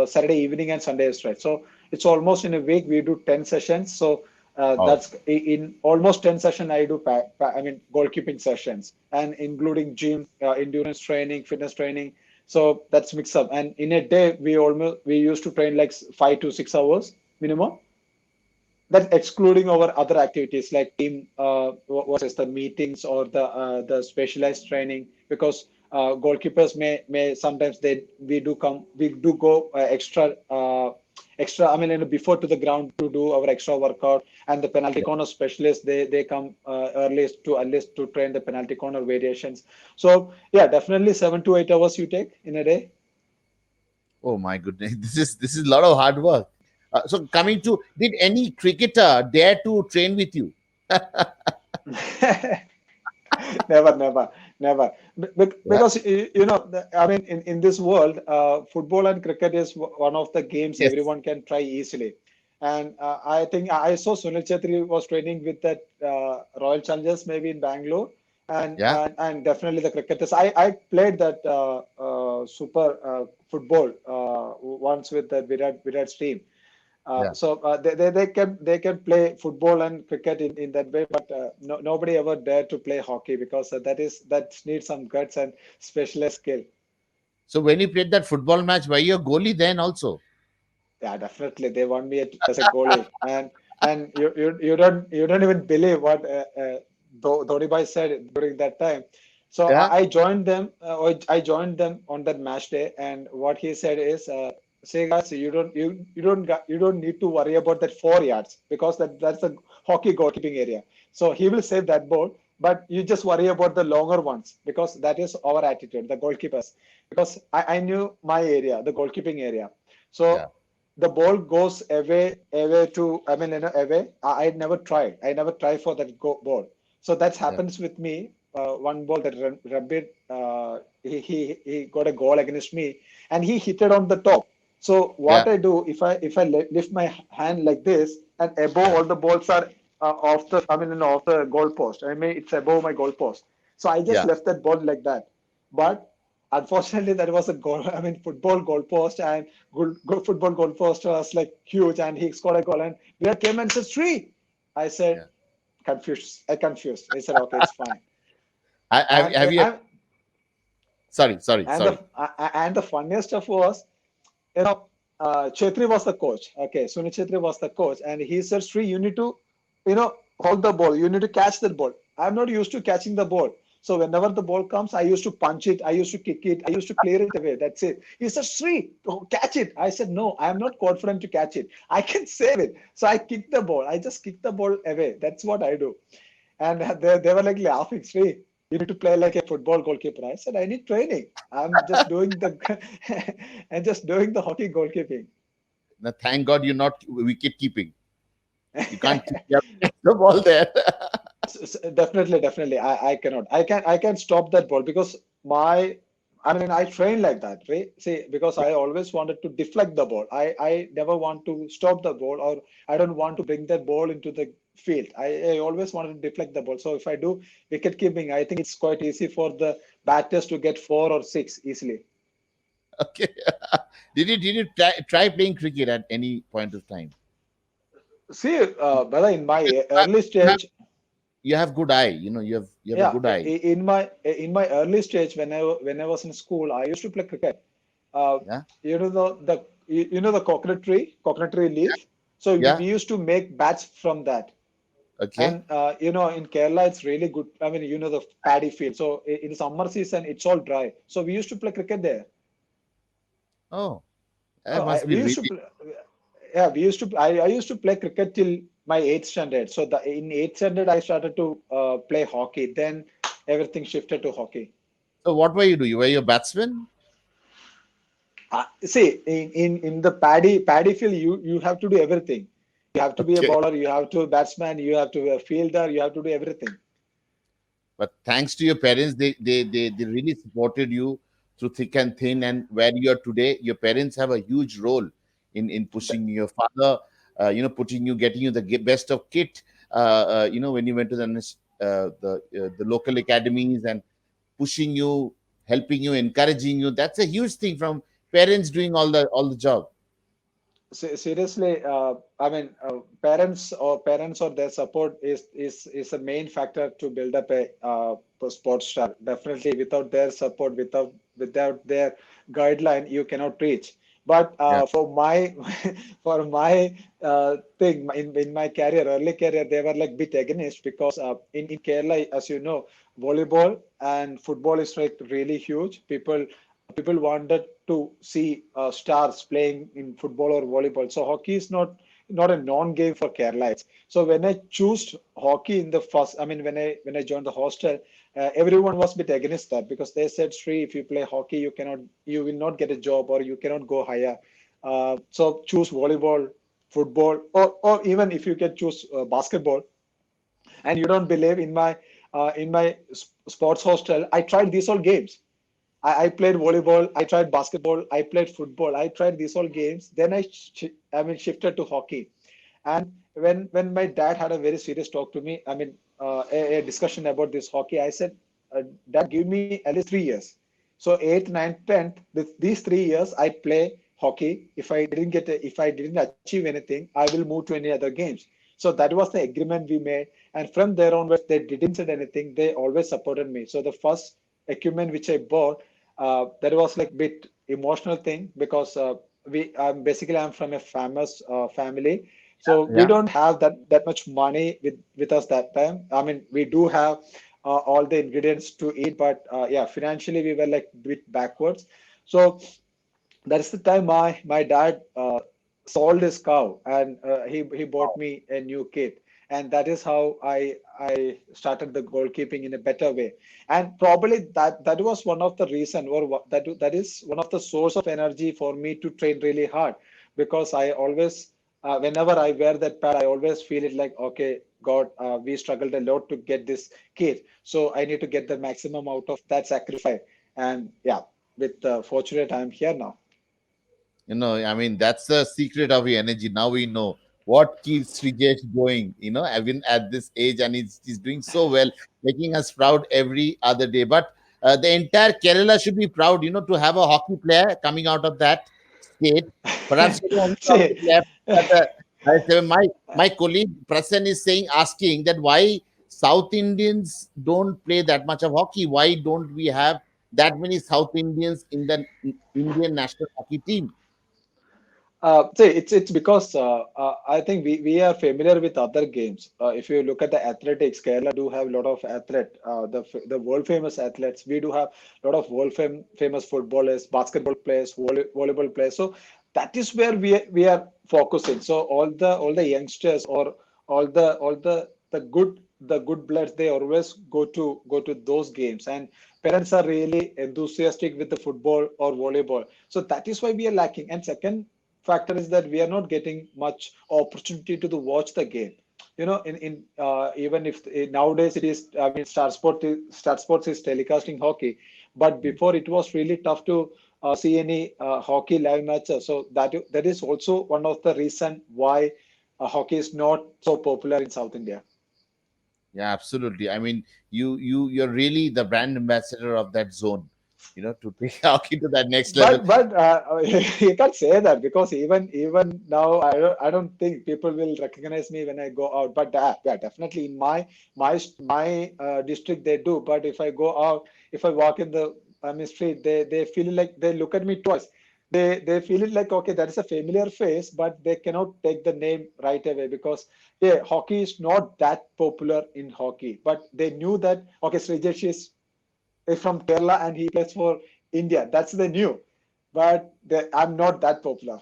Saturday evening and Sunday is rest. So it's almost in a week we do 10 sessions. So Oh, that's in almost 10 session I do I mean goalkeeping sessions and including gym, endurance training, fitness training. So that's mix up. And in a day, we used to train like 5 to 6 hours minimum. That's excluding our other activities like team versus the meetings or the specialized training, because goalkeepers may sometimes we do go extra, I mean, before to the ground to do our extra workout, and the penalty Yeah. corner specialists, they come earliest to train the penalty corner variations. So yeah, definitely 7 to 8 hours you take in a day. Oh my goodness, this is a lot of hard work. So coming to, did any cricketer dare to train with you? Never, never, never. Yeah. Because I mean, in this world, football and cricket is one of the games Yes. everyone can try easily. And I think I saw Sunil Chetri was training with that Royal Challengers maybe in Bangalore, Yeah. and definitely the cricketers. I played that super football once with the Virat's team. Yeah. So they can play football and cricket in that way, but nobody ever dared to play hockey, because that needs some guts and specialized skill. So when you played that football match, were you a goalie then also? Yeah, definitely they want me as a goalie, and you don't even believe what Dhoni Bhai said during that time. So Yeah. I joined them. I joined them on that match day, and what he said is, "Say guys, you don't need to worry about that 4 yards, because that's a hockey goalkeeping area. So he will save that ball, but you just worry about the longer ones, because that is our attitude, the goalkeepers. Because I knew my area, the goalkeeping area. Yeah. So the ball goes away to, I mean, away. I never tried. I never tried for that ball. So that Yeah. happens with me. One ball that Rabbit, he got a goal against me, and he hit it on the top. So Yeah. what I do, if I lift my hand like this, and above Yeah. all the balls are off the, I mean, off the goal post. I mean, it's above my goal post. So I just Yeah. left that ball like that. But unfortunately, that was a goal. I mean, football goalpost, and football goalpost was like huge, and he scored a goal. And Virat came and said, "Three." I said, Yeah. confused. I confused. I said, "Okay, it's fine." Have, And have you? Sorry. and the funniest stuff was, you know, Chetri was the coach. Okay, Sunil Chetri was the coach, and he said, "Sri, you need to, hold the ball. You need to catch that ball." I'm not used to catching the ball. So whenever the ball comes, I used to punch it, I used to kick it, I used to clear it away. That's it. He said, "Sri, catch it." I said, "No, I'm not confident to catch it. I can save it." So I kicked the ball. I just kicked the ball away. That's what I do. And they were like laughing, "Sri, you need to play like a football goalkeeper." I said, "I need training. I'm just doing the and just doing the hockey goalkeeping." Now, thank God you're not wicket keeping. You can't keep the ball there. Definitely, definitely. I cannot. I can stop that ball, because I mean, I train like that, right? See, because I always wanted to deflect the ball. I never want to stop the ball, or I don't want to bring that ball into the field. I always wanted to deflect the ball. So if I do wicket keeping, I think it's quite easy for the batters to get 4 or 6 easily. Okay. Did you try playing cricket at any point of time? See, brother, in my Uh, early You have stage, you have good eye. You have a yeah, good eye. in my early stage, when I was in school, I used to play cricket. Uh, Yeah. the coconut tree leaf. So we Yeah. used to make bats from that. Okay. And in Kerala, it's really good. I mean, the paddy field. So in summer season, it's all dry. So we used to play cricket there. Oh, that Oh, must be we used to really. play. Yeah, we used to. I used to play cricket till my eighth standard. So in eighth standard, I started to play hockey. Then everything shifted to hockey. So what were you do? You were your batsman? See, in the paddy field, you have to do everything. You have to be a Okay. bowler, you have to be a batsman, you have to be a fielder, you have to do everything. But thanks to your parents, they really supported you through thick and thin, and where you are today. Your parents have a huge role in Th- pushing your father, putting you, getting you the best of kit. When you went to the local academies, and pushing you, helping you, encouraging you. That's a huge thing from parents doing all the job. Seriously, I mean, parents or their support is a main factor to build up a sports star. Definitely, without their support, without their guideline, you cannot reach. But Yeah. for my for my thing in my career, early career, they were like bit against because in Kerala, as you know, volleyball and football is like really huge. People wanted to see stars playing in football or volleyball. So hockey is not a known game for Keralites. So when I chose hockey in the first, I mean when I joined the hostel, everyone was a bit against that because they said, Sri, if you play hockey, you will not get a job or you cannot go higher. So choose volleyball, football, or even if you can choose basketball. And you don't believe in my sports hostel, I tried these all games. I played volleyball, I tried basketball, I played football, I tried these all games. Then I shifted to hockey. And when my dad had a very serious talk to me, a discussion about this hockey, I said, Dad, give me at least 3 years. So eighth, ninth, tenth, these 3 years I play hockey. If I didn't achieve anything, I will move to any other games. So that was the agreement we made. And from there onwards, they didn't say anything. They always supported me. So the first equipment which I bought, that was like bit emotional thing because basically I'm from a famous family, so we Yeah. don't have that much money with us that time. I mean, we do have all the ingredients to eat, but yeah, financially we were like bit backwards. So that's the time my dad sold his cow and he bought me a new kit, and that is how I started the goalkeeping in a better way. And probably that was one of the reason, or that is one of the source of energy for me to train really hard, because I always whenever I wear that pad, I always feel it like, okay, God, we struggled a lot to get this kit, so I need to get the maximum out of that sacrifice. And yeah, with fortunate I'm here now. I mean, that's the secret of your energy. Now we know what keeps Srijesh going, even at this age, and he's doing so well, making us proud every other day. But the entire Kerala should be proud, to have a hockey player coming out of that state. Perhaps only hockey See, player, but my colleague Prasan is asking that why South Indians don't play that much of hockey. Why don't we have that many South Indians in the Indian national hockey team? see, it's because I think we are familiar with other games. If you look at the athletics, Kerala do have a lot of the world famous athletes. We do have a lot of famous footballers, basketball players, volleyball players. So that is where we are focusing. So all the youngsters or all the good bloods, they always go to those games, and parents are really enthusiastic with the football or volleyball. So that is why we are lacking. And second factor is that we are not getting much opportunity to watch the game. In even if nowadays it is, I mean, Star Sports is telecasting hockey, but before it was really tough to see any hockey live matches. So that is also one of the reason why hockey is not so popular in South India. Yeah, absolutely. I mean, you're really the brand ambassador of that zone, to take hockey to that next level. But you can't say that because even now I don't think people will recognize me when I go out. But yeah, definitely in my district they do. But if I go out, if I walk in the street, they feel like they look at me twice. They feel it like, okay, that is a familiar face, but they cannot take the name right away because yeah, hockey is not that popular in hockey. But they knew that, okay, Sreejesh is from Kerala and he plays for India. That's the new. But I'm not that popular.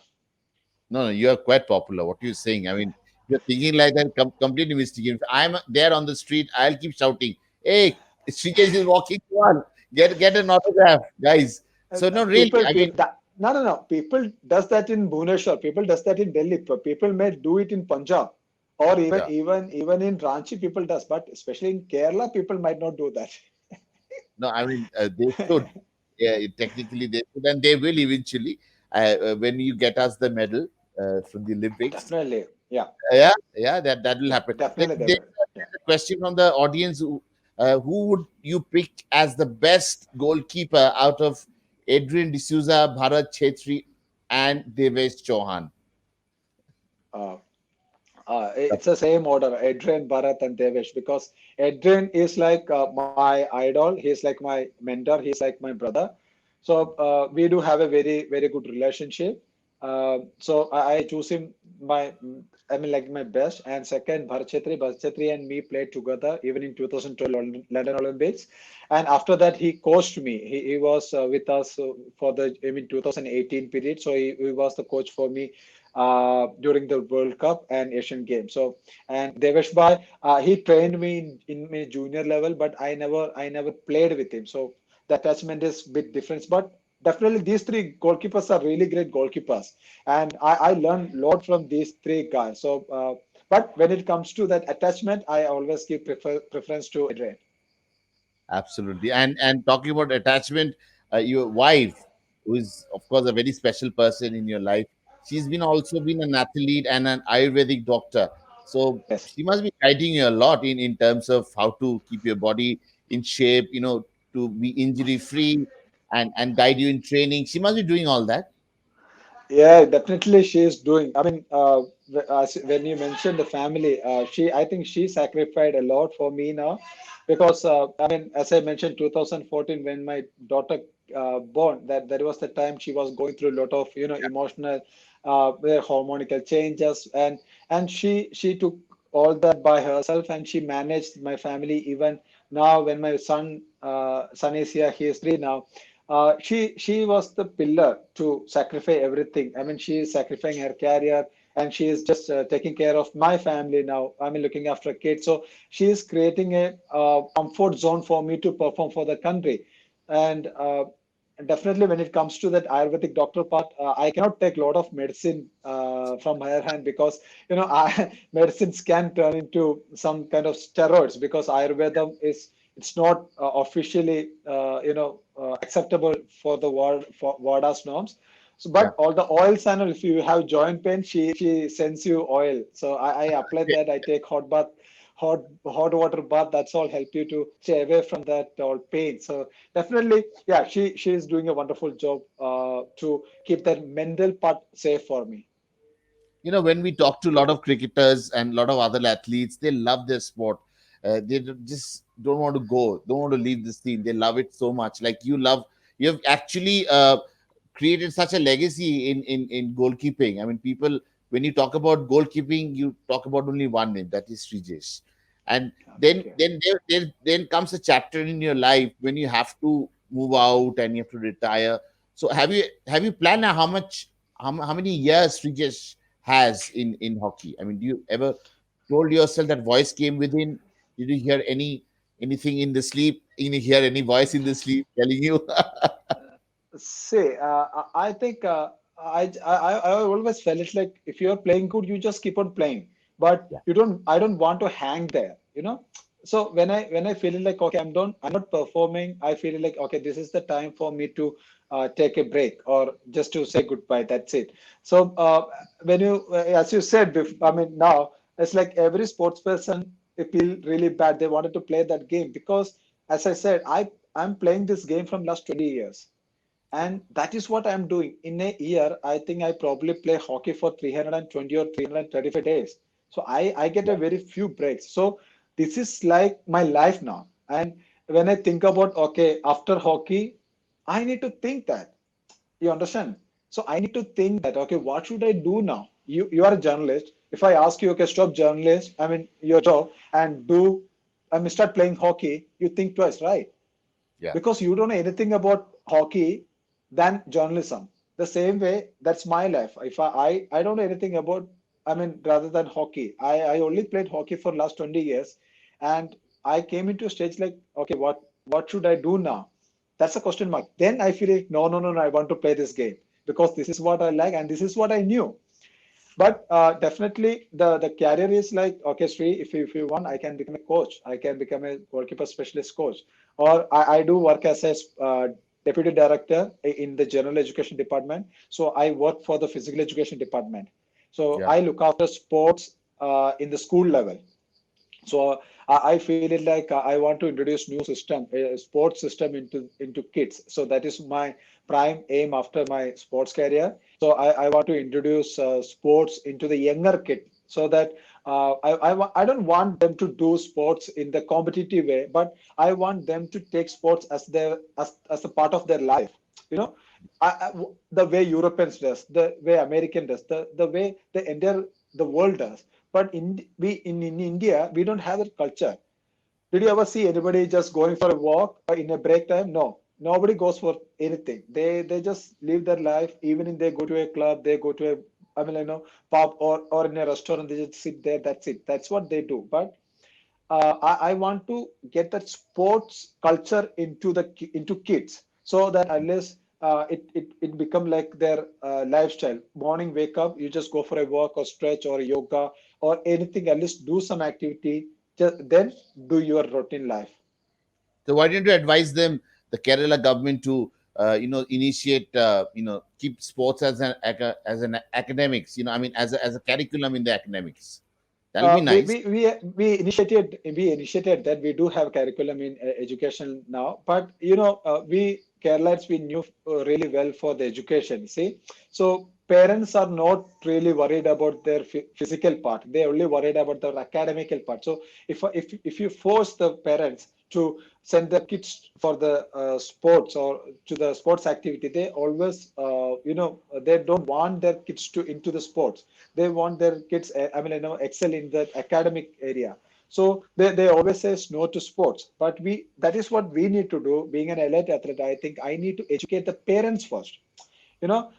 No, no, you are quite popular. What you're saying, I mean, you're thinking like that, completely mistaken. If I'm there on the street, I'll keep shouting, "Hey, Shrikesh is walking on. Get an autograph, guys." So no, really, I mean, No. People does that in Bhubaneswar. People does that in Delhi. People may do it in Punjab, or even yeah. even even in Ranchi. People does, but especially in Kerala, people might not do that. No, I mean, they should. Yeah, technically they should, and they will eventually when you get us the medal from the Olympics. Definitely, yeah, Yeah, that will happen. definitely they will. Yeah. There's a question from the audience: who would you pick as the best goalkeeper out of Adrian D'Souza, Bharat Chetri, and Devesh Chauhan? Uh, it's the same order, Adrian, Bharat, and Devesh, because Adrian is like my idol. He's like my mentor. He's like my brother. So we do have a very, very good relationship. So I choose him my I mean like my best. And second, Bharat Chetri and me played together even in 2012 London Olympics. And after that, he coached me. He was with us for the I mean 2018 period. So he was the coach for me during the World Cup and Asian Games. So and Devesh Bhai, he trained me in my junior level, but I never played with him. So the attachment is bit different. But definitely these three goalkeepers are really great goalkeepers, and I learned a lot from these three guys. So, but when it comes to that attachment, I always give preference to Adrian. Absolutely. And talking about attachment, your wife, who is of course a very special person in your life, she's been also been an athlete and an Ayurvedic doctor. So Yes. she must be guiding you a lot in terms of how to keep your body in shape, to be injury free and guide you in training. She must be doing all that. Yeah, definitely she is doing. I mean, when you mentioned the family, I think she sacrificed a lot for me now, because I mean, as I mentioned, 2014 when my daughter born, that was the time she was going through a lot of emotional, hormonal changes, and she took all that by herself, and she managed my family. Even now, when my son is here, he is 3 now. She was the pillar to sacrifice everything. I mean, she is sacrificing her career, and she is just taking care of my family now. I mean, looking after kids. So she is creating a comfort zone for me to perform for the country. And definitely, when it comes to that Ayurvedic doctor part, I cannot take a lot of medicine from her hand, because medicines can turn into some kind of steroids, because Ayurveda is it's not officially acceptable for the world for WADA's norms. So, Yeah. but all the oils, and if you have joint pain, she sends you oil. So I apply that. I take hot water bath. That's all help you to stay away from that all pain. So definitely, yeah, she is doing a wonderful job to keep that mental part safe for me. When we talk to a lot of cricketers and a lot of other athletes, they love their sport. Just don't want to go, don't want to leave this team. They love it so much. Like you have actually created such a legacy in goalkeeping. I mean, people, when you talk about goalkeeping, you talk about only one name, that is Sreejesh. And Thank you. then comes a chapter in your life when you have to move out and you have to retire. So have you planned out how many years Sreejesh has in hockey? I mean, do you ever told yourself that voice came within? Did you hear anything in the sleep? Did you hear any voice in the sleep telling you? See, I think I always felt it like if you're playing good, you just keep on playing, but Yeah, you don't. I don't want to hang there. So when I feel like okay, I'm not performing. I feel like okay, this is the time for me to take a break or just to say goodbye. That's it. So when as you said, I mean now it's like every sports person they feel really bad. They wanted to play that game because, as I said, I'm playing this game from last 20 years. And that is what I'm doing. In a year, I think I probably play hockey for 320 or 335 days. So I get a yeah, very few breaks. So this is like my life now. And when I think about, okay, after hockey, I need to think that. You understand? So I need to think that, okay, what should I do now? You are a journalist. If I ask you, okay, stop journalist, I mean your job and start playing hockey, you think twice, right? yeah, Because you don't know anything about hockey than journalism. The same way, that's my life. If I don't know anything about, I mean, rather than hockey, I only played hockey for last 20 years, and I came into a stage like, okay, what should I do now? That's a question mark. Then I feel like, no, no, no, no, I want to play this game because this is what I like and this is what I knew. yeah, But definitely the career is like, okay, Sri, if you want, I can become a coach. I can become a goalkeeper specialist coach. Or I do work as a deputy director in the general education department. So I work for the physical education department. So yeah. I look after sports in the school level. So I feel it like I want to introduce new system, a sports system into kids. So that is my prime aim after my sports career. So I want to introduce sports into the younger kid, so that I don't want them to do sports in the competitive way, but I want them to take sports as a part of their life. You know, the way Europeans does, the way American does, the way the entire the world does. But in India, we don't have that culture. Did you ever see anybody just going for a walk or in a break time? No, nobody goes for anything. They just live their life. Even if they go to a club, they go to a pub or in a restaurant, they just sit there. That's it. That's what they do. But I want to get that sports culture into kids so that at least it become like their lifestyle. Morning wake up, you just go for a walk or stretch or yoga or anything. At least do some activity. Just then do your routine life. So why don't you advise them, the Kerala government, to initiate, keep sports as an academics, I mean, as a curriculum in the academics. That'll be Uh, we, nice. we, we, we initiated that. We do have curriculum in education now, but we Keralites, we knew really well for the education. See, so parents are not really worried about their physical part. They only worried about their academical part. So if you force the parents to send their kids for the sports or to the sports activity, they always they don't want their kids to into the sports. They want their kids excel in the academic area. So they always say no to sports. But that is what we need to do. Being an elite athlete, I think I need to educate the parents first. You know,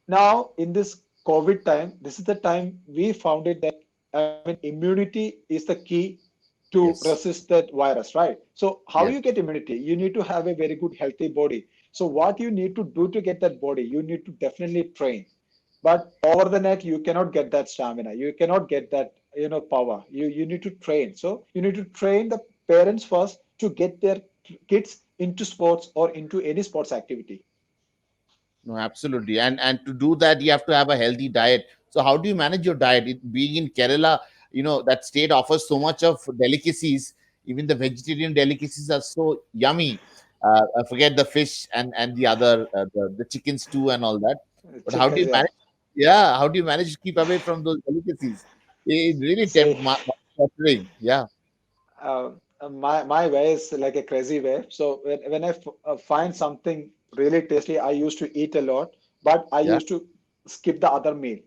now in this COVID time, this is the time we found it that immunity is the key to Yes. resist that virus, right? So how Yes. you get immunity? You need to have a very good healthy body. So what you need to do to get that body, you need to definitely train. But over the net, you cannot get that stamina. You cannot get that power. You need to train. So you need to train the parents first to get their kids into sports or into any sports activity. No, absolutely. And to do that, you have to have a healthy diet. So how do you manage your diet? Being in Kerala, that state offers so much of delicacies. Even the vegetarian delicacies are so yummy. I forget the fish and the other the chicken stew and all that. But how do Chickens, you yeah. manage? Yeah, how do you manage to keep away from those delicacies? It really Say, tempt my suffering. Yeah, uh, my way is like a crazy way. So when I find something really tasty, I used to eat a lot, but I yeah. used to skip the other meal.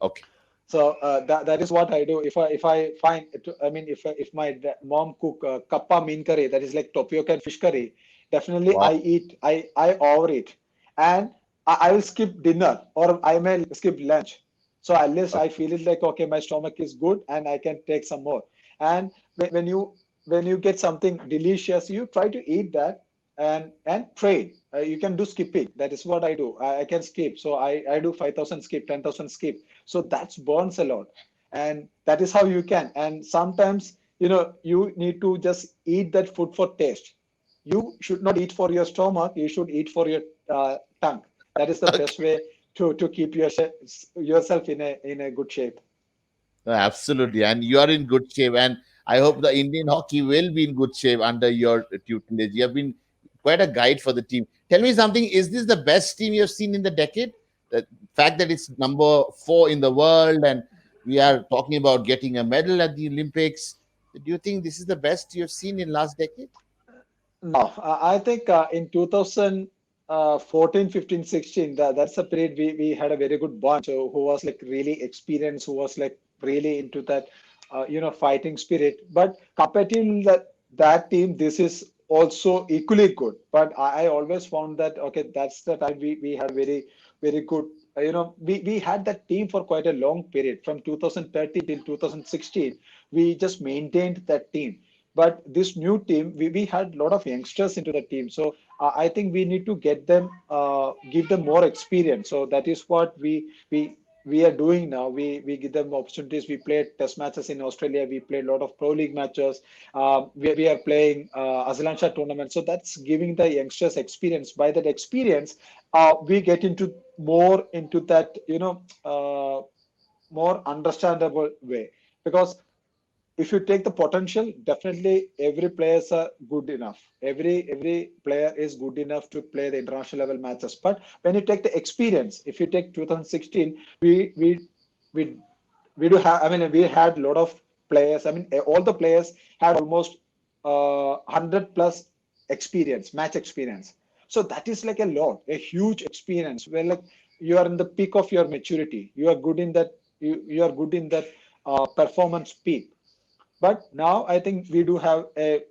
Okay. So that is what I do. If I find it, if my mom cook kappa mean curry, that is like tapioca and fish curry, definitely Wow. I eat. I overeat, and I will skip dinner or I may skip lunch. So at least I Okay. feel it like okay, my stomach is good and I can take some more. And when you get something delicious, you try to eat that and train. You can do skipping. That is what I do. I can skip. So I do 5,000 skip, 10,000 skip. So that's burns a lot, and that is how you can. And sometimes you need to just eat that food for taste. You should not eat for your stomach. You should eat for your tongue. That is the best way to keep yourself in a good shape. No, absolutely. And you are in good shape. And I hope the Indian hockey will be in good shape under your tutelage. You have been quite a guide for the team. Tell me something. Is this the best team you have seen in the decade? The fact that it's number 4 in the world and we are talking about getting a medal at the Olympics. Do you think this is the best you have seen in last decade? No, I think in 2014, 15, 16, that's the period we had a very good bunch who was like really experienced, who was like really into that, fighting spirit. But compared to that team, this is also equally good. But I always found that, okay, that's the time we had very, very good. We had that team for quite a long period from 2013 till 2016. We just maintained that team. But this new team, we had a lot of youngsters into the team. So I think we need to get them, give them more experience. So that is what we are doing now. We give them opportunities. We played test matches in Australia. We played a lot of pro league matches. We are playing Azalancha tournament. So that's giving the youngsters experience. By that experience, we get into more into that, more understandable way. Because if you take the potential, definitely every players are good enough. Every player is good enough to play the international level matches. But when you take the experience, if you take 2016, we we do have. I mean, we had a lot of players. I mean, all the players had almost 100 plus experience, match experience. So that is like a lot, a huge experience where like you are in the peak of your maturity. You are good in that. You are good in that performance peak. But now I think we do have a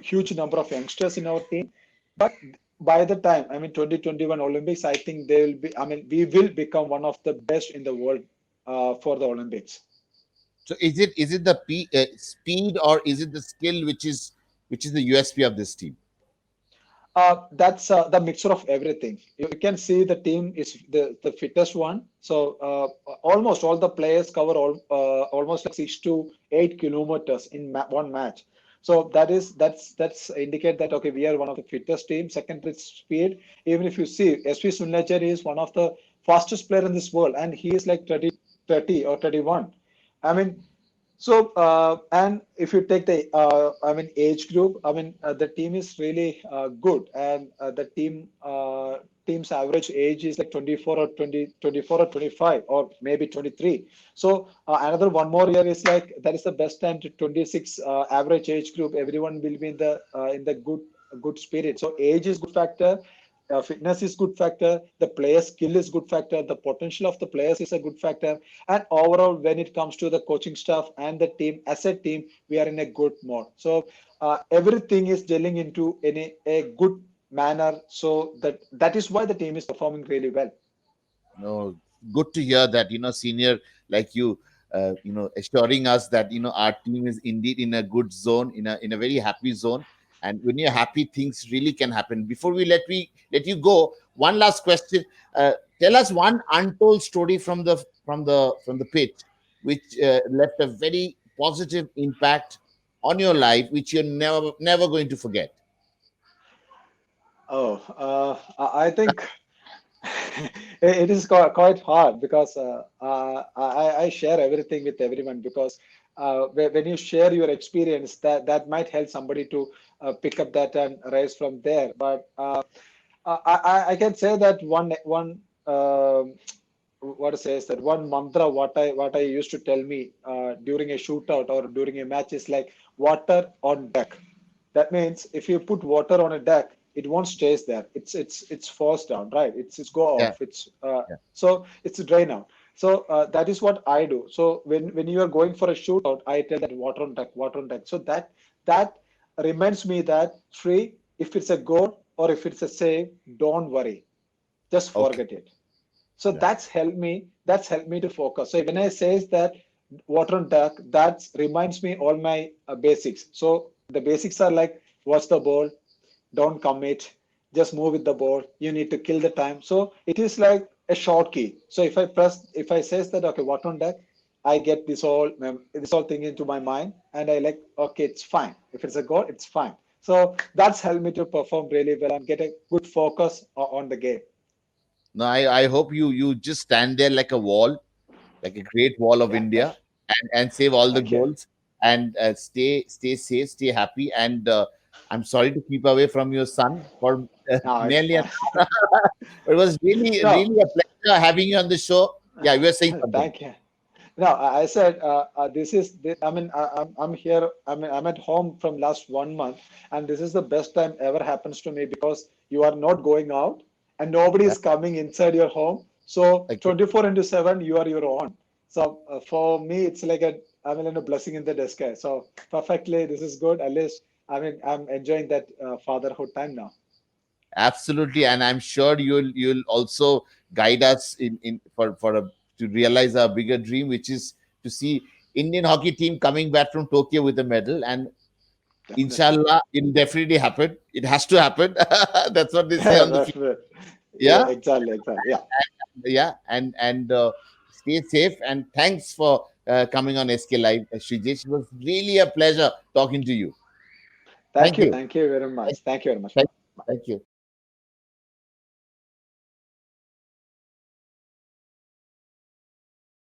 huge number of youngsters in our team. But by the time, I mean, 2021 Olympics, I think they will be, I mean, we will become one of the best in the world for the Olympics. So is it the speed, or is it the skill which is the USP of this team? That's the mixture of everything. You can see the team is the fittest one. So almost all the players cover almost like 6 to 8 kilometers in one match. So that's indicate that okay, we are one of the fittest teams. Second is speed. Even if you see, SV Sunlacher is one of the fastest player in this world, and he is like 30 or 31. I mean, so, and if you take the, I mean, age group, I mean, the team is really good, and the team's average age is like 24 or 20, 24 or 25, or maybe 23. So another one more year is like that is the best time to 26 average age group. Everyone will be in the good spirit. So age is good factor. Fitness is good factor. The player skill is good factor. The potential of the players is a good factor. And overall, when it comes to the coaching staff and the team, as a team, we are in a good mode. So everything is gelling into a good manner. So that is why the team is performing really well. No, good to hear that, senior like you, assuring us that our team is indeed in a good zone, in a very happy zone. And when you're happy, things really can happen. Before we let you go, one last question. Tell us one untold story from the pitch, which left a very positive impact on your life, which you're never going to forget. Oh, I think it is quite hard because I share everything with everyone because when you share your experience, that might help somebody to pick up that and rise from there. But I can say that one what says that one mantra what I used to tell me during a shootout or during a match is like water on deck. That means if you put water on a deck, it won't stays there. It's forced down, right? It's go Yeah, off. yeah. So it's drain out. So that is what I do. So when you are going for a shootout, I tell that water on deck, water on deck. So that reminds me that free. If it's a goal or if it's a save, don't worry. Just Okay. forget it. So Yeah. that's helped me to focus. So when I says that water on duck, that reminds me all my basics. So the basics are like watch the ball, don't commit, just move with the ball. You need to kill the time. So it is like a short key. So if I says that okay, water on duck, I get this all thing into my mind, and I like okay, it's fine. If it's a goal, it's fine. So that's helped me to perform really well and get a good focus on the game. No, I hope you just stand there like a wall, like a great wall of Yeah, India, and save all the thank you. goals, and stay safe, stay happy. And I'm sorry to keep away from your son for No, it's nearly an fine. hour. It was really No, really a pleasure having you on the show. Yeah, you were saying something. thank you. No, I said I mean, I'm here. I mean, I'm at home from last 1 month, and this is the best time ever happens to me because you are not going out and nobody Yeah. is coming inside your home. So Okay. 24 into 7, you are your own. So for me, it's like I mean, a blessing in the disguise. So perfectly, this is good. At least I mean, I'm enjoying that fatherhood time now. Absolutely, and I'm sure you'll also guide us in for to realize our bigger dream, which is to see Indian hockey team coming back from Tokyo with a medal. And Definitely. inshallah, it'll definitely happen. It has to happen. That's what they say on the field. Right. Yeah, Yeah, exactly, exactly. Yeah. yeah, and stay safe. And thanks for coming on SK Live, Srijesh. It was really a pleasure talking to you. Thank you. Thank you very much. Thank, Thank you very much. thank, Bye. thank you.